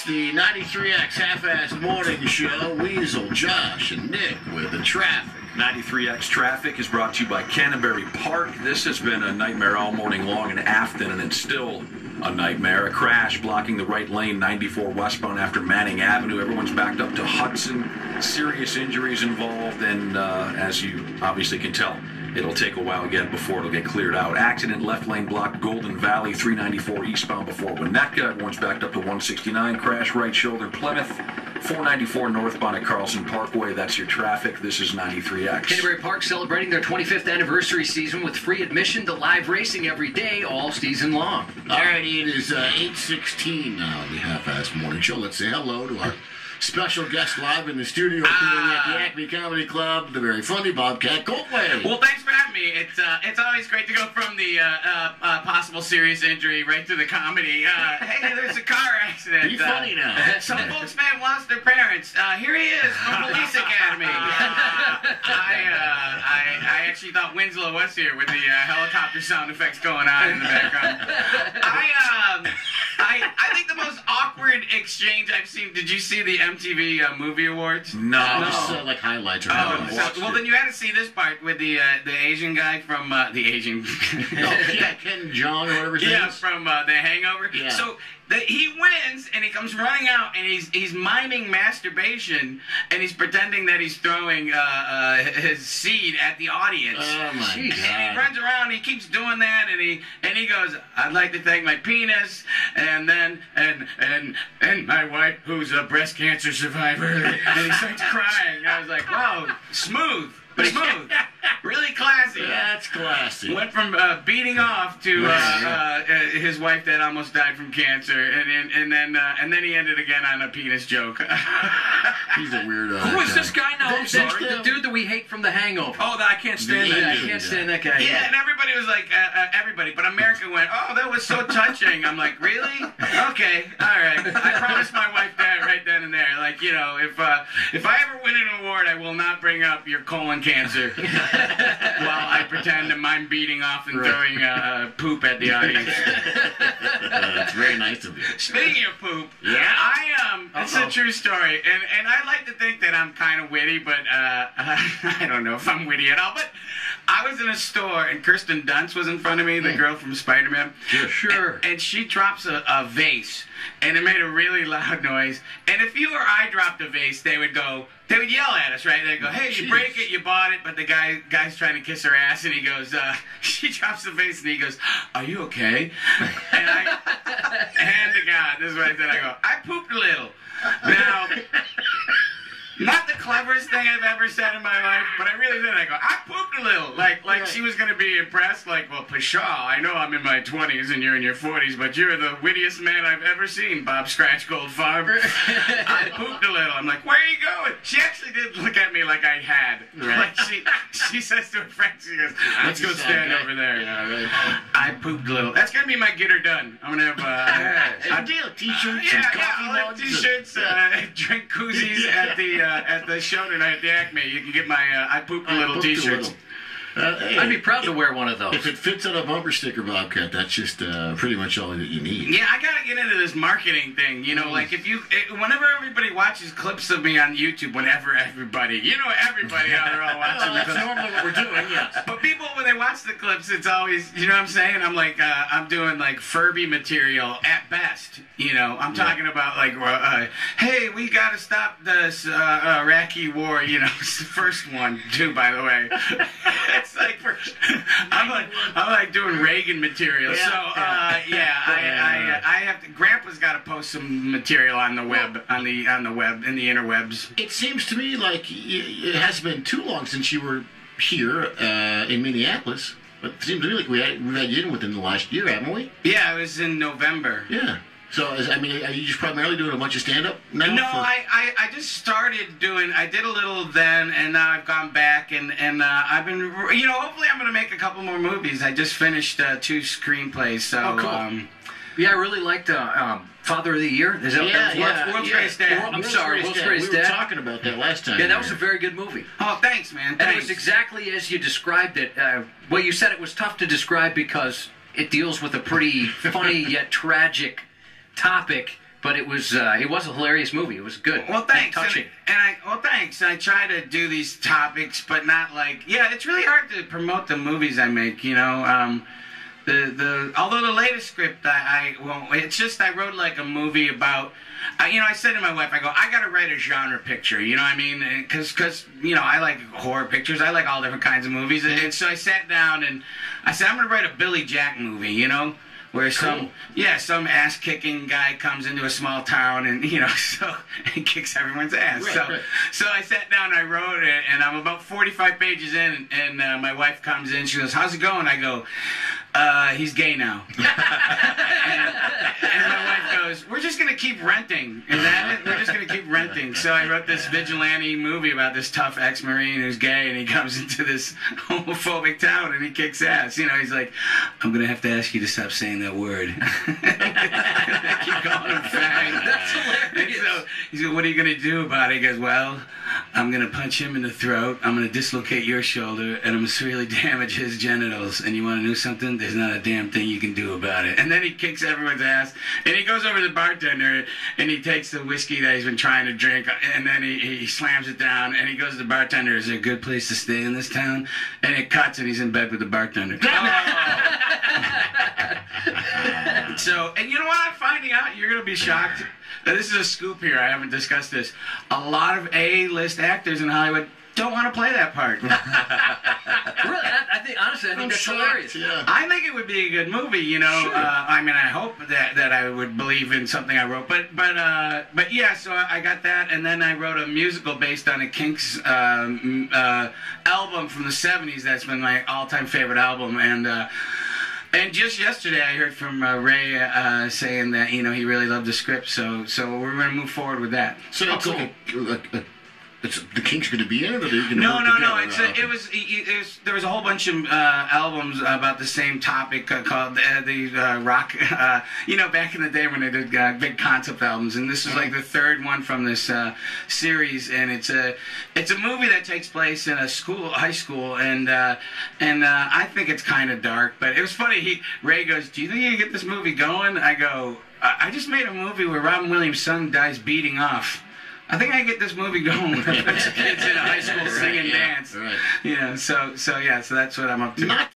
the 93X Half-Assed Morning Show. Weasel, Josh, and Nick with the traffic. 93X Traffic is brought to you by Canterbury Park. This has been a nightmare all morning long in Afton, and it's still a nightmare. A crash blocking the right lane, 94 westbound after Manning Avenue. Everyone's backed up to Hudson. Serious injuries involved, and as you obviously can tell, it'll take a while again before it'll get cleared out. Accident, left lane blocked, Golden Valley, 394 eastbound before Winnetka. Everyone's backed up to 169. Crash, right shoulder, Plymouth. 494 northbound at Carlson Parkway. That's your traffic. This is 93X. Canterbury Park celebrating their 25th anniversary season with free admission to live racing every day, all season long. All right, it is 8:16 now on the Half-Assed Morning Show. Let's say hello to our special guest live in the studio at the Acme Comedy Club, the very funny Bobcat Goldthwait. Well, thanks for having me. It's always great to go from the possible serious injury right to the comedy. Hey, there's a car accident. Be funny now. Some folks may have lost their parents. Here he is from Police Academy. I actually thought Winslow was here with the helicopter sound effects going on in the background. I think the most awkward exchange I've seen. Did you see the MTV Movie Awards? No. Just like highlights or Well, then you had to see this part with the Asian guy from the Asian. Ken Jeong or whatever his name is. From The Hangover. Yeah. So he wins, and he comes running out, and he's miming masturbation, and he's pretending that he's throwing his seed at the audience. Oh my And he God! runs around, he keeps doing that, and he goes, "I'd like to thank my penis, and then and my wife, who's a breast cancer survivor," and he starts crying. I was like, "Whoa, smooth, smooth, really classy." That's classy. Went from beating off to his wife that almost died from cancer, and then he ended again on a penis joke. He's a weirdo. Who is this guy now? I'm sorry. The dude that we hate from The Hangover. Oh, I can't stand Yeah, that I dude. can't stand that guy. Yeah, and everybody was like, everybody, but America went, "Oh, that was so touching." I'm like, "Really? Okay, all right." I promised my wife that right then and there. Like, you know, if I ever win an award, I will not bring up your colon cancer while I pretend that I'm beating off and throwing poop at the audience. That's very nice of you. Speaking of poop, Yeah? it's a true story, and I like to think that I'm kind of witty, but I don't know if I'm witty at all. But I was in a store, and Kirsten Dunst was in front of me, the girl from Spider-Man. Sure. And she drops a vase, and it made a really loud noise. And if you or I dropped a vase, they would yell at us, right? They'd go, "Hey, you break it, you bought it," but the guy's trying to kiss her ass, and he goes, she drops the vase, and he goes, "Are you okay?" And hand to God, this is what I said. I go, "I pooped a little." Now, not the cleverest thing I've ever said in my life, but I really did. I go, "I pooped a little." Like she was going to be impressed. Like, "Well, pshaw, I know I'm in my 20s and you're in your 40s, but you're the wittiest man I've ever seen, Bob Scratch Goldfarb." I pooped a little. I'm like, "Where are you going?" She actually did look at me like I had. Right. Like she says to her friend, she goes, "Let's go stand over there." Yeah, right. I pooped a little. That's going to be my get her done. I'm going to have Good deal. T-shirts and coffee I'll have mugs. T-shirts, drink koozies at the show tonight at the Acme. You can get my I pooped a little T-shirts. Hey, I'd be proud to wear one of those. if it fits on a bumper sticker, Bobcat, that's just pretty much all that you need. Yeah, I gotta get into this marketing thing. You know, like whenever everybody watches clips of me on YouTube, everybody out there all watching the That's clips. normally what we're doing, yes. But people, when they watch the clips, it's always, you know what I'm saying? I'm like, I'm doing like Furby material at best. You know, I'm talking about like, hey, we gotta stop this Iraqi war. You know, it's the first one too, by the way. It's like I'm like doing Reagan material. Yeah. So I have to. Grandpa's got to post some material on the web, on the web, in the interwebs. It seems to me like it hasn't been too long since you were here in Minneapolis, but it seems to me like we've had you in within the last year, haven't we? Yeah, it was in November. Yeah. So, are you just primarily doing a bunch of stand-up now? No, I just started doing, I did a little then, and now I've gone back, and I've been, you know, hopefully I'm going to make a couple more movies. I just finished 2 screenplays, so. Oh, cool. Yeah, I really liked Father of the Year. Is that World's Greatest Dad. I'm sorry, World's Greatest We were Dad. talking about that last time. Yeah, that was a very good movie. Oh, thanks, man. And it was exactly as you described it. Well, you said it was tough to describe because it deals with a pretty funny yet tragic topic, but it was a hilarious movie. It was good. Well, thanks. Touching. Thanks. I try to do these topics, but not like, it's really hard to promote the movies I make, you know. Although the latest script, it's just I wrote like a movie about, I said to my wife, I go, I got to write a genre picture, you know what I mean? Because I like horror pictures. I like all different kinds of movies. And so I sat down and I said, I'm going to write a Billy Jack movie, you know? Where some ass-kicking guy comes into a small town and, so he kicks everyone's ass. Right. So I sat down, I wrote it, and I'm about 45 pages in, and my wife comes in, she goes, how's it going? I go, he's gay now. and my wife goes, we're just going to keep renting. Is that it? We're just going to keep renting. So I wrote this vigilante movie about this tough ex-Marine who's gay, and he comes into this homophobic town, and he kicks ass. He's like, I'm going to have to ask you to stop saying that word. I keep calling him fag. That's hilarious. And so he's like, what are you going to do about it? He goes, well, I'm going to punch him in the throat, I'm going to dislocate your shoulder, and I'm going to severely damage his genitals. And you want to know something? There's not a damn thing you can do about it. And then he kicks everyone's ass, and he goes over to the bartender, and he takes the whiskey that he's been trying to drink, and then he slams it down, and he goes to the bartender, is there a good place to stay in this town? And it cuts, and he's in bed with the bartender. So, and you know what I'm finding out? You're going to be shocked. This is a scoop here. I haven't discussed this. A lot of A-list actors in Hollywood don't want to play that part. Really? I think that's hilarious. Yeah. I think it would be a good movie, Sure. I hope that I would believe in something I wrote. But yeah, so I got that, and then I wrote a musical based on a Kinks album from the 70s that's been my all-time favorite album, and just yesterday, I heard from Ray saying that he really loved the script, so we're going to move forward with that. So it's the Kinks going to be in it, or are you going to No. It was there was a whole bunch of albums about the same topic called the rock. Back in the day when they did big concept albums, and this is like the third one from this series, and it's a movie that takes place in a high school, and I think it's kind of dark, but it was funny. Ray goes, "Do you think you can get this movie going?" I go, "I just made a movie where Robin Williams' son dies beating off. I think I can get this movie going with a bunch of kids in a high school sing and dance." Right. So that's what I'm up to.